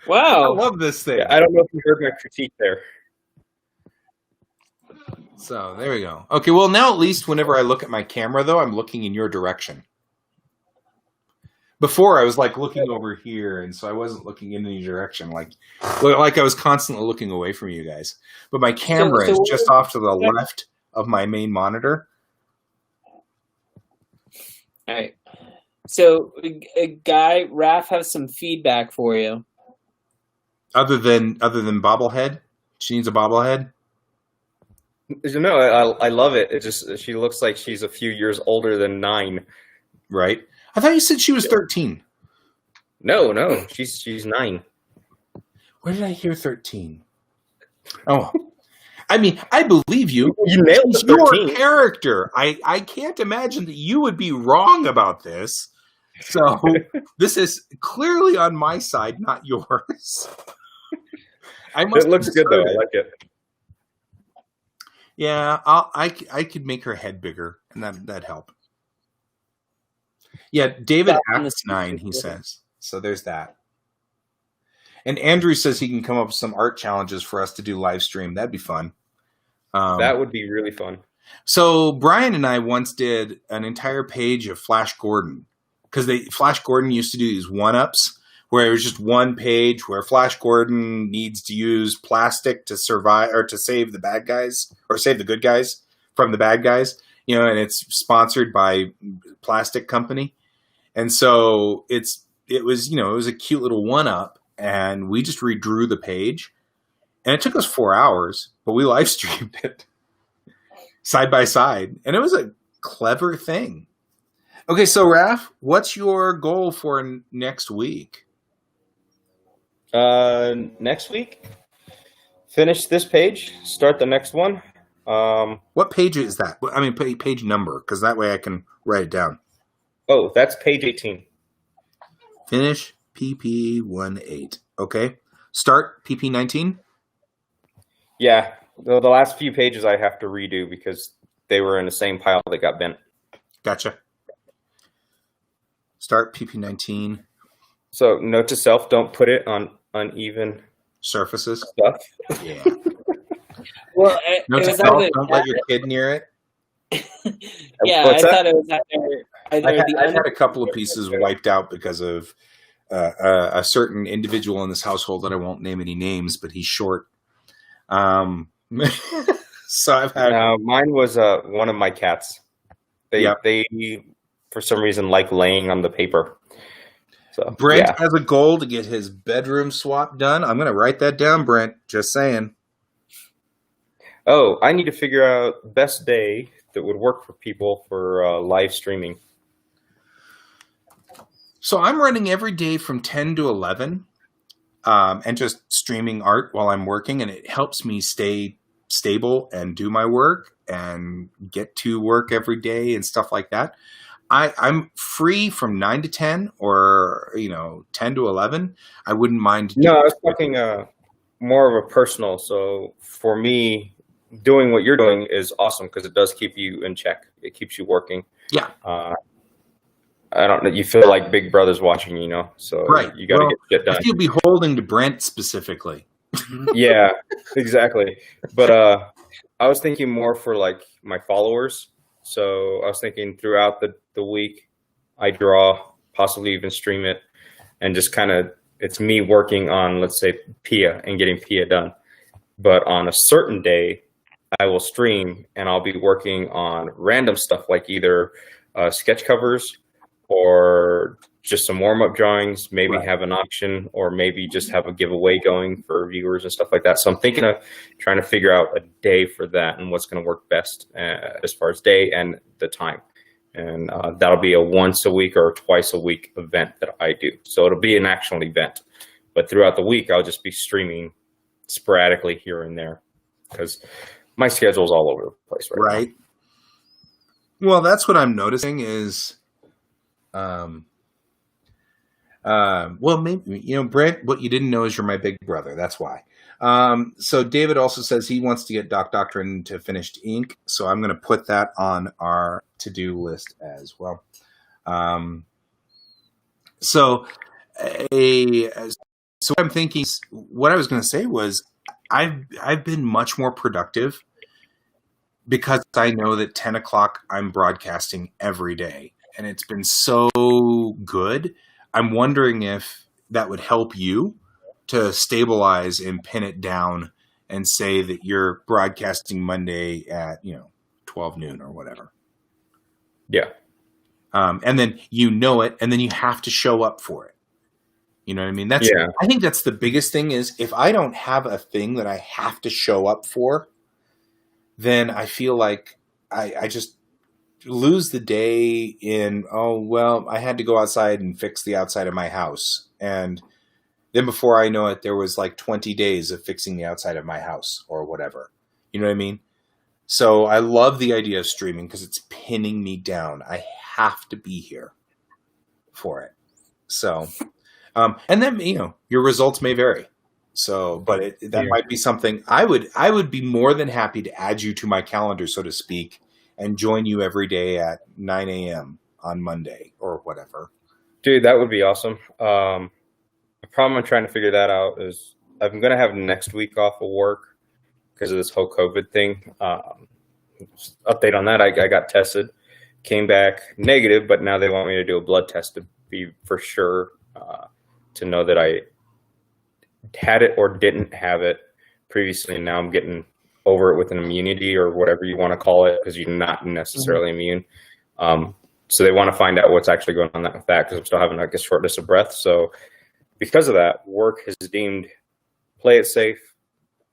Wow. love this thing. Yeah, I don't know if you heard my critique there. So there we go. Okay, well now at least whenever I look at my camera, though, I'm looking in your direction. Before I was like looking over here, and so I wasn't looking in any direction, like I was constantly looking away from you guys. But my camera is just off to the left of my main monitor. All right. So, Guy, Raph has some feedback for you. Other than bobblehead, she needs a bobblehead. No, I love it. It just she looks like she's a few years older than 9. Right? I thought you said she was 13. No, she's 9. Where did I hear 13? Oh, I mean, I believe you. You nailed It's the 13. your character. I can't imagine that you would be wrong about this. So this is clearly on my side, not yours. It looks good though. I like it. Yeah, I could make her head bigger, and that'd help. Yeah, David acts 9, he says. So there's that. And Andrew says he can come up with some art challenges for us to do live stream. That'd be fun. That would be really fun. So Brian and I once did an entire page of Flash Gordon, because Flash Gordon used to do these one-ups where it was just one page where Flash Gordon needs to use plastic to survive or to save the bad guys or save the good guys from the bad guys, and it's sponsored by Plastic Company. And so it was a cute little one-up, and we just redrew the page, and it took us 4 hours, but we live streamed it side by side, and it was a clever thing. Okay, so Raph, what's your goal for next week? Next week, finish this page, start the next one. What page is that? I mean, page number, because that way I can write it down. Oh, that's page 18. Finish PP18. Okay. Start PP19? Yeah, the last few pages I have to redo because they were in the same pile that got bent. Gotcha. Start PP19. So note to self, don't put it on uneven Surfaces. stuff. Yeah. Well, Note to self, don't let your kid near it. Yeah, What's I that? thought it was I've had a couple of pieces wiped out because of a certain individual in this household that I won't name any names, but he's short. So I've had. Mine was one of my cats. They for some reason like laying on the paper. So Brent has a goal to get his bedroom swap done. I'm going to write that down, Brent. Just saying. Oh, I need to figure out best day that would work for people for live streaming. So I'm running every day from 10 to 11 and just streaming art while I'm working, and it helps me stay stable and do my work and get to work every day and stuff like that. I'm free from 9 to 10 or 10 to 11. I wouldn't mind. No, I was talking more of a personal. So for me, doing what you're doing is awesome because it does keep you in check. It keeps you working. Yeah. I don't know. You feel like Big Brother's watching, so right. You got to get shit done. I feel beholden to Brent specifically. Yeah, exactly. But I was thinking more for like my followers. So I was thinking throughout the week, I draw, possibly even stream it, and just kind of it's me working on, let's say, Pia and getting Pia done. But on a certain day, I will stream and I'll be working on random stuff like either sketch covers or just some warm-up drawings, maybe have an auction, or maybe just have a giveaway going for viewers and stuff like that. So I'm thinking of trying to figure out a day for that and what's going to work best as far as day and the time. And that'll be a once a week or twice a week event that I do. So it'll be an actual event. But throughout the week, I'll just be streaming sporadically here and there because my schedule is all over the place right now. Well, that's what I'm noticing is, well, maybe, Brent, what you didn't know is you're my big brother. That's why. So David also says he wants to get Doc Doctrine to finished ink. So I'm going to put that on our to-do list as well. So what I'm thinking, what I was going to say was I've been much more productive because I know that 10 o'clock I'm broadcasting every day, and it's been so good. I'm wondering if that would help you to stabilize and pin it down and say that you're broadcasting Monday at 12 noon or whatever. Yeah. And then it, and then you have to show up for it. You know what I mean? I think that's the biggest thing is if I don't have a thing that I have to show up for, then I feel like I just lose the day in, I had to go outside and fix the outside of my house. And then before I know it, there was like 20 days of fixing the outside of my house or whatever. You know what I mean? So I love the idea of streaming because it's pinning me down. I have to be here for it. So, and then, your results may vary. So, but that might be something I would be more than happy to add you to my calendar, so to speak, and join you every day at 9 a.m. on Monday or whatever. Dude, that would be awesome. The problem I'm trying to figure that out is I'm going to have next week off of work because of this whole COVID thing. Update on that. I got tested, came back negative, but now they want me to do a blood test to be for sure, to know that I had it or didn't have it previously. And now I'm getting over it with an immunity or whatever you want to call it, because you're not necessarily immune. So they want to find out what's actually going on with that, because I'm still having like a shortness of breath. So because of that, work has deemed play it safe,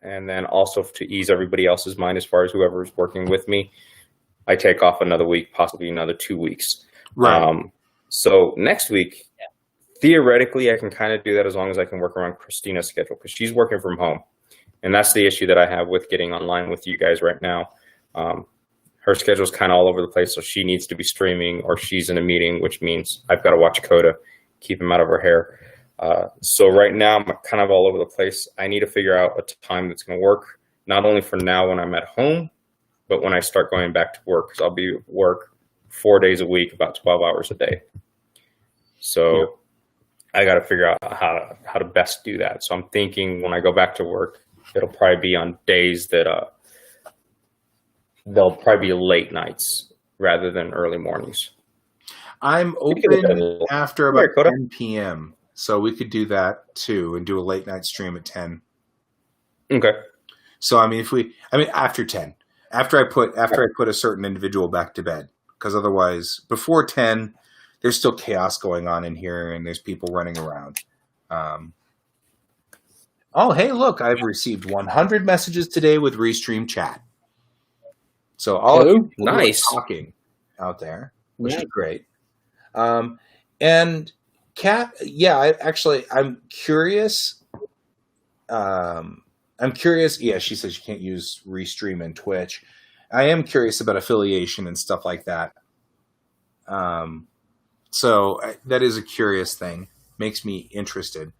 and then also to ease everybody else's mind as far as whoever's working with me, I take off another week, possibly another 2 weeks. Right. So next week, theoretically, I can kind of do that as long as I can work around Christina's schedule, because she's working from home. And that's the issue that I have with getting online with you guys right now. Her schedule's kind of all over the place, so she needs to be streaming or she's in a meeting, which means I've got to watch Coda, keep him out of her hair. So right now I'm kind of all over the place. I need to figure out a time that's going to work, not only for now when I'm at home, but when I start going back to work, because I'll be at work 4 days a week, about 12 hours a day. So I got to figure out how to best do that. So I'm thinking when I go back to work, it'll probably be on days that they'll probably be late nights rather than early mornings. I'm open after about 10 p.m. So we could do that too and do a late night stream at 10. Okay. So after 10, after I put a certain individual back to bed, because otherwise before 10, there's still chaos going on in here and there's people running around. Oh, hey, look, I've received 100 messages today with Restream chat. So all of you nice talking out there, which is great. And Kat, I'm curious. Yeah, she says you can't use Restream and Twitch. I am curious about affiliation and stuff like that. So that is a curious thing. Makes me interested.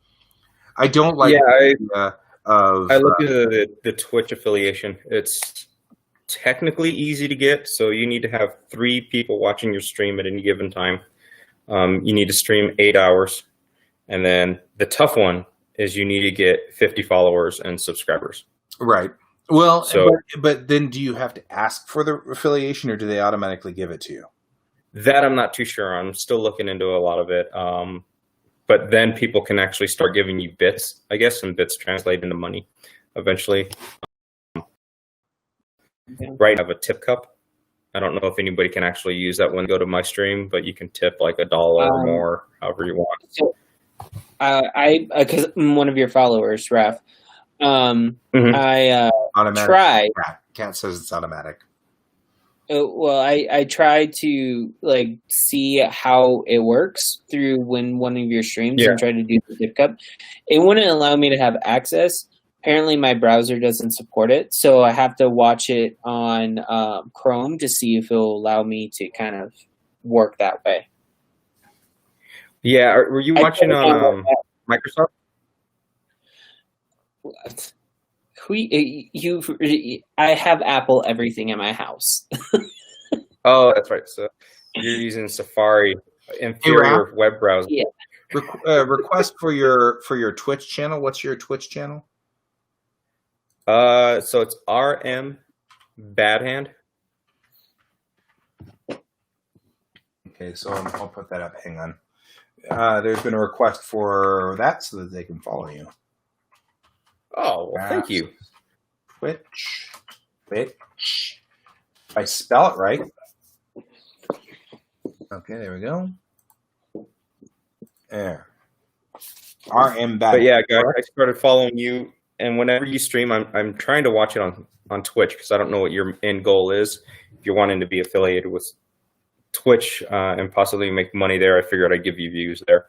I don't like I look at the Twitch affiliation. It's technically easy to get, so you need to have 3 people watching your stream at any given time. You need to stream 8 hours, and then the tough one is you need to get 50 followers and subscribers. Right. Well, but then do you have to ask for the affiliation, or do they automatically give it to you? That I'm not too sure. I'm still looking into a lot of it. But then people can actually start giving you bits, I guess, and bits translate into money eventually. Right, I have a tip cup. I don't know if anybody can actually use that when they go to my stream, but you can tip like $1 or more, however you want. So, because I'm one of your followers, Raph. I automatic. tried. Cat says it's automatic. Well, I try to like see how it works through one of your streams Yeah. and try to do the dip cup. It wouldn't allow me to have access. Apparently, my browser doesn't support it, so I have to watch it on Chrome to see if it'll allow me to kind of work that way. Yeah, were you watching on Microsoft? I have Apple everything in my house. Oh, that's right. So you're using Safari, inferior web browser. Yeah. Request for your Twitch channel. What's your Twitch channel? So it's RM Badhand. Okay, so I'll put that up. Hang on. There's been a request for that so that they can follow you. Oh, well, thank you. Twitch. If I spell it right. Okay, there we go. There. RM Badhand. But yeah, guys, I started following you, and whenever you stream, I'm trying to watch it on Twitch because I don't know what your end goal is. If you're wanting to be affiliated with Twitch and possibly make money there, I figured I'd give you views there.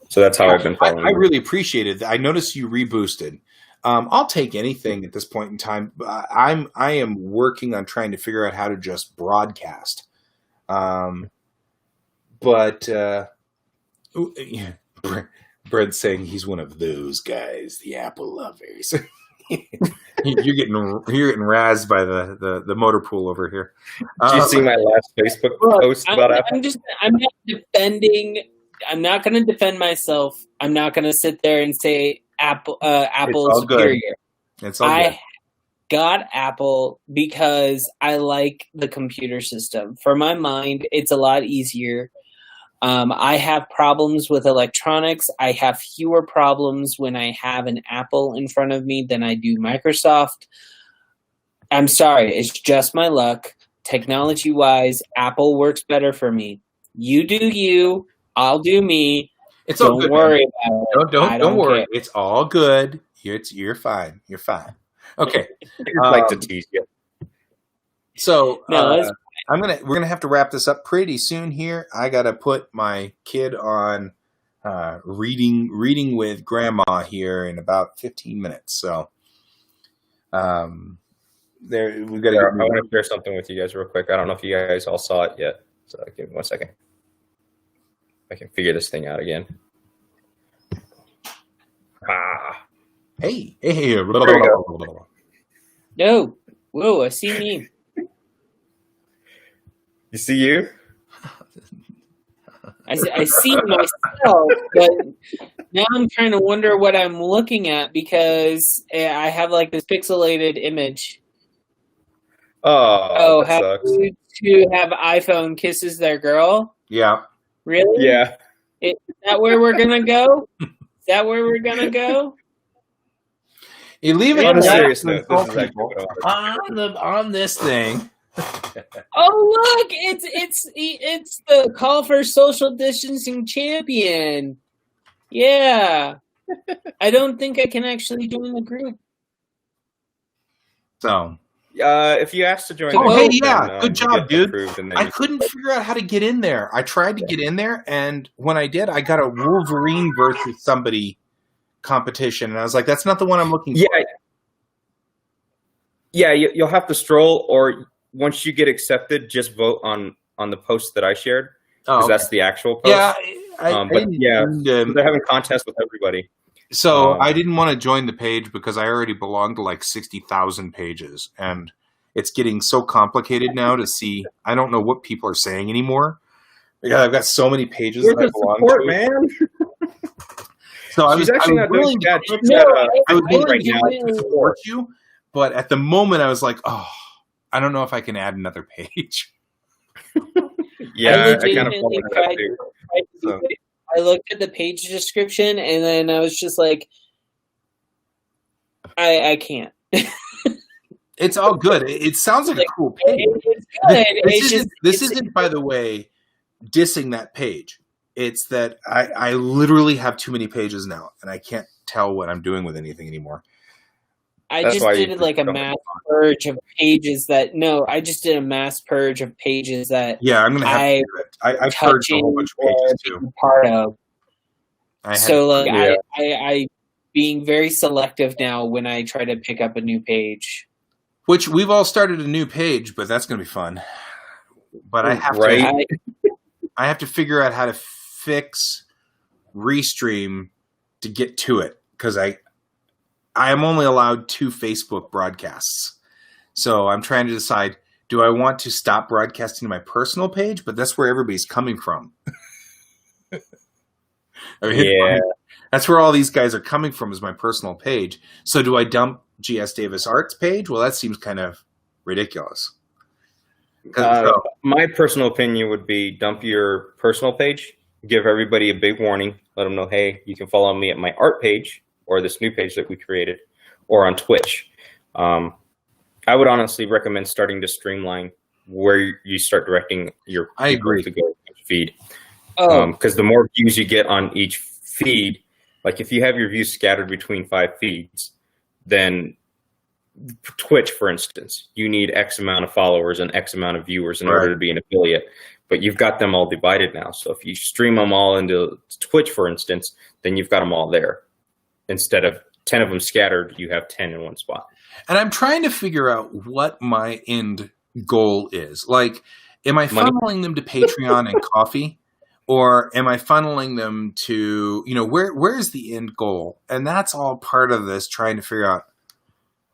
So that's how I've been following. I really appreciate it. I noticed you reboosted. I'll take anything at this point in time. I am working on trying to figure out how to just broadcast. But Brett's saying he's one of those guys, the Apple lovers. You're getting razzed by the motor pool over here. Did you see my last Facebook post about Apple? I'm not defending. I'm not going to defend myself. I'm not going to sit there and say Apple is superior. It's all good. I got Apple because I like the computer system. For my mind, it's a lot easier. I have problems with electronics. I have fewer problems when I have an Apple in front of me than I do Microsoft. I'm sorry, it's just my luck. Technology-wise, Apple works better for me. You do you, I'll do me. It's all good. Don't worry about it. Don't worry. Care. It's all good. You're fine. You're fine. Okay. I like to tease you. So no, we're gonna have to wrap this up pretty soon here. I gotta put my kid on reading with grandma here in about 15 minutes. So we've got to. I want to share something with you guys real quick. I don't know if you guys all saw it yet. So give me 1 second. I can figure this thing out again. Hey. No. Whoa, I see me. You see you? I see myself, but now I'm trying to wonder what I'm looking at because I have like this pixelated image. Oh, that sucks. To have iPhone kisses their girl? Yeah. Really? Yeah. Is that where we're gonna go? Is that where we're gonna go? You leave it on a serious note. On this thing. Oh look! It's the call for social distancing champion. Yeah. I don't think I can actually join the group. So. If you asked to join, good job, dude. I couldn't figure out how to get in there. I tried to get in there, and when I did, I got a Wolverine versus somebody competition, and I was like, "That's not the one I'm looking for." Yeah, you'll have to stroll, or once you get accepted, just vote on the post that I shared, because that's the actual post. Yeah, they're having contests with everybody. So I didn't want to join the page because I already belong to like 60,000 pages, and it's getting so complicated now to see. I don't know what people are saying anymore because I've got so many pages that I belong to. Man. So I was willing to support you, but at the moment I was like, oh, I don't know if I can add another page. Yeah, I kind of thought that too. So. I looked at the page description and then I was just like, I can't. It's all good. It sounds like a cool page. This isn't, by the way, dissing that page. It's that I literally have too many pages now and I can't tell what I'm doing with anything anymore. I That's just why did you like a don't- mass purge of pages that I just did a mass purge of pages that Yeah, I'm gonna have to do it. I purged a whole touching bunch of or pages too. being part of. I had So like Yeah. I being very selective now when I try to pick up a new page. which we've all started a new page, but that's gonna be fun. But I have Right. I have to figure out how to fix Restream to get to it because I am only allowed 2 Facebook broadcasts. So I'm trying to decide, do I want to stop broadcasting to my personal page? But that's where everybody's coming from. I mean, Yeah. that's where all these guys are coming from is my personal page. So do I dump GS Davis Arts page? Well, that seems kind of ridiculous. My personal opinion would be dump your personal page, give everybody a big warning, let them know, hey, you can follow me at my art page or this new page that we created, or on Twitch. I would honestly recommend starting to streamline where you start directing your I agree. to go feed. Oh, Because the more views you get on each feed, like if you have your views scattered between 5 feeds, then Twitch, for instance, you need X amount of followers and X amount of viewers in order to be an affiliate, but you've got them all divided now. So if you stream them all into Twitch, for instance, then you've got them all there. Instead of 10 of them scattered, you have 10 in one spot. And I'm trying to figure out what my end goal is. Like, am I Money? funneling them to Patreon and coffee? Or am I funneling them to, where's the end goal? And that's all part of this, trying to figure out.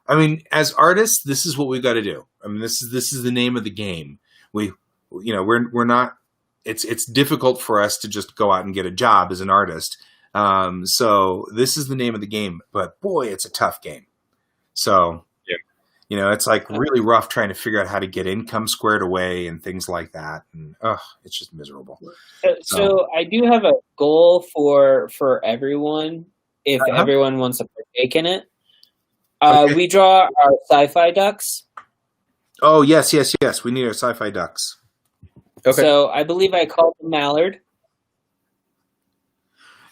I mean, as artists, this is what we've got to do. I mean, this is the name of the game. We're not. It's difficult for us to just go out and get a job as an artist. So this is the name of the game. But boy, it's a tough game. So it's like really rough trying to figure out how to get income squared away and things like that. And it's just miserable. so I do have a goal for everyone if everyone wants to partake in it. Okay. We draw our sci-fi ducks. Oh, yes. We need our sci-fi ducks. Okay. So I believe I called them mallard.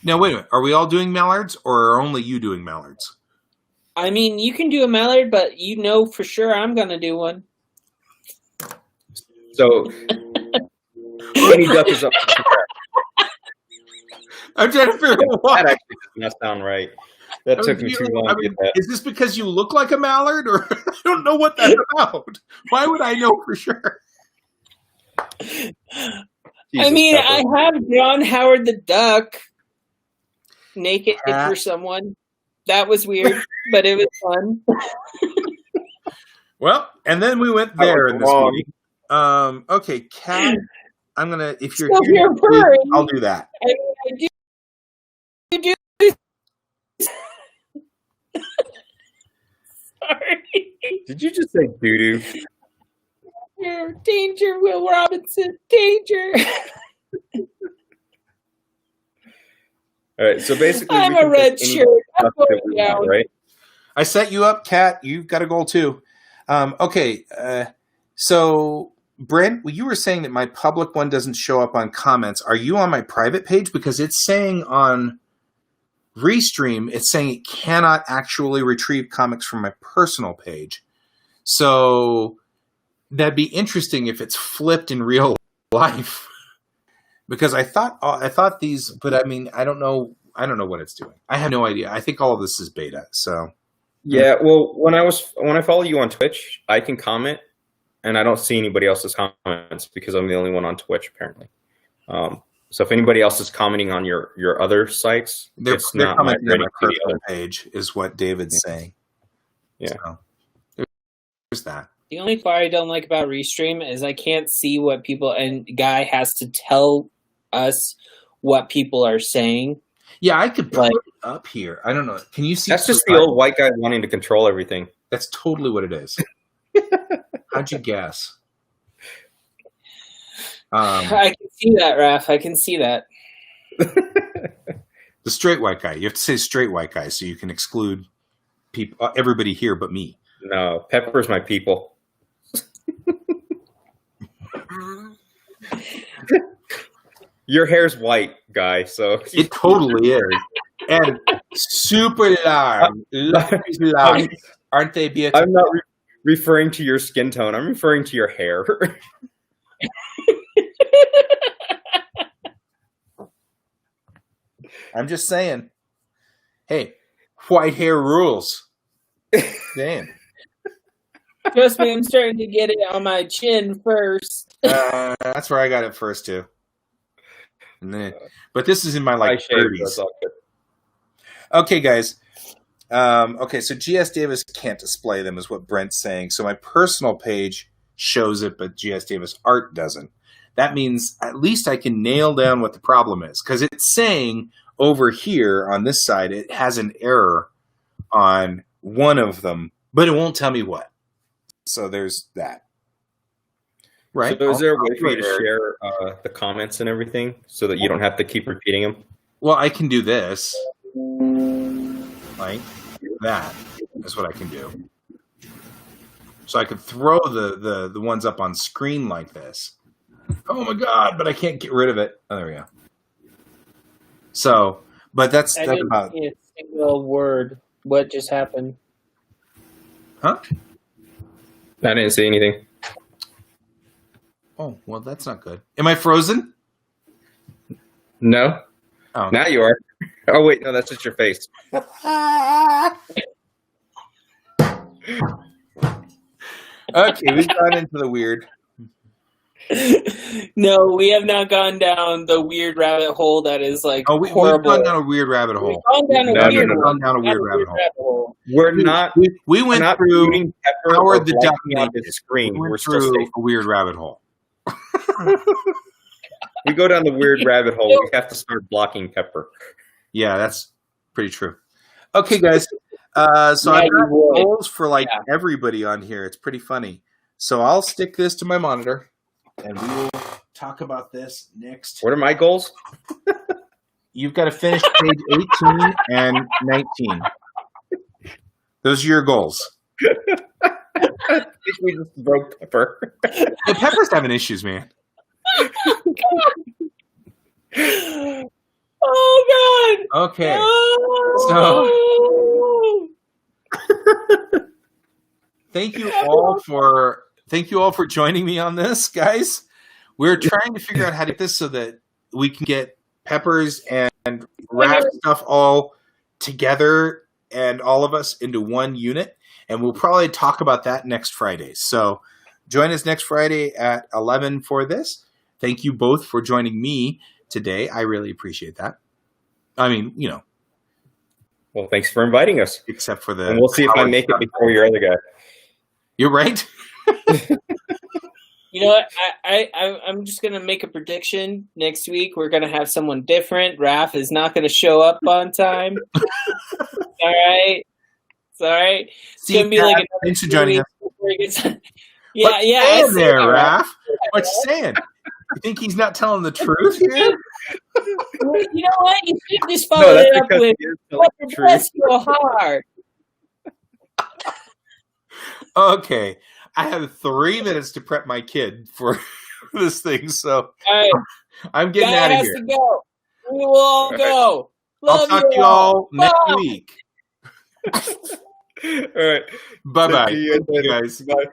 Now, wait a minute. Are we all doing mallards or are only you doing mallards? I mean, you can do a mallard, but for sure I'm going to do one. So, how many duck is up? I'm trying to figure out why. That actually does not sound right. That took me too long to get that. Is this because you look like a mallard, or I don't know what that's about? Why would I know for sure? Jesus, I mean, Pepper. I have John Howard the Duck naked for someone. That was weird, but it was fun. Well, and then we went there in this meeting. Okay, Kat, I'm gonna. If you're So here, you're please, purring. I'll do that. I do. You do. Sorry. Did you just say doo-doo? Danger, Will Robinson. Danger. All right, so basically, I'm we a can red pick any shirt. I'm duck that going we down. want, right? I set you up, Kat. You've got a goal too. Okay, so Brent, you were saying that my public one doesn't show up on comments. Are you on my private page? Because it's saying on Restream, it's saying it cannot actually retrieve comics from my personal page. So that'd be interesting if it's flipped in real life. Because I thought these, but I mean, I don't know what it's doing. I have no idea. I think all of this is beta. So Yeah, well, when I follow you on Twitch, I can comment, and I don't see anybody else's comments because I'm the only one on Twitch apparently. So if anybody else is commenting on your other sites, they're not commenting on my ready to personal page, is what David's saying. Yeah. So, there's that. The only part I don't like about Restream is I can't see what people, and Guy has to tell us what people are saying. Yeah, I could put it up here. I don't know. Can you see? That's just the old white guy wanting to control everything. That's totally what it is. How'd you guess? I can see that, Raph. I can see that. The straight white guy. You have to say straight white guy so you can exclude people, everybody here but me. No, Pepper's my people. Your hair's white, Guy, so It totally is. And super large. Aren't they be? I'm not referring to your skin tone. I'm referring to your hair. I'm just saying. Hey, white hair rules. Damn. Trust me, I'm starting to get it on my chin first. That's where I got it first too. And then, but this is in my like 30s. Okay, guys. Okay, so GS Davis can't display them, is what Brent's saying. So my personal page shows it, but GS Davis art doesn't. That means at least I can nail down what the problem is, because it's saying over here on this side it has an error on one of them, but it won't tell me what. So there's that. Right. So is there a way for you to share the comments and everything so that you don't have to keep repeating them? Well, I can do this. Like that is what I can do. So I could throw the ones up on screen like this. Oh my God, but I can't get rid of it. Oh, there we go. So, but that's about a single word. What just happened? Huh? I didn't see anything. Oh, well, that's not good. Am I frozen? No. Oh. Now you are. Oh, wait. No, that's just your face. Okay, we've gone into the weird. No, we have not gone down the weird rabbit hole that is like we've horrible. gone down a weird rabbit hole. We've gone down a weird rabbit hole. We're not. We went through Howard the Duck on the screen. We We're went still through safe. a weird rabbit hole. We go down the weird rabbit hole. We have to start blocking Pepper. Yeah, that's pretty true. Okay, guys. So I've got goals for everybody on here. It's pretty funny. So I'll stick this to my monitor, and we will talk about this next. What are my goals? You've got to finish page 18 and 19. Those are your goals. I think we just broke Pepper. The Pepper's having issues, man. Oh God! Okay. Oh. So thank you all for joining me on this, guys. We're trying to figure out how to get this so that we can get Peppers and Raph stuff all together and all of us into one unit. And we'll probably talk about that next Friday. So join us next Friday at 11 for this. Thank you both for joining me today. I really appreciate that. I mean, Well, thanks for inviting us. Except for the... And we'll see if I make it before your other guy. You're right. You know what? I'm just gonna make a prediction. Next week we're gonna have someone different. Raph is not gonna show up on time. All right. It's all right. It's gonna be like thanks for joining us. Yeah. I see there, Raph. What you saying? You think he's not telling the truth here? You know what? You should just follow it up with "What bless your heart." Okay, I have 3 minutes to prep my kid for this thing, so right. I'm getting out of here. To go. We will all go. Love I'll talk to you all next week. All right. Bye-bye. See you guys later. Guys. Bye.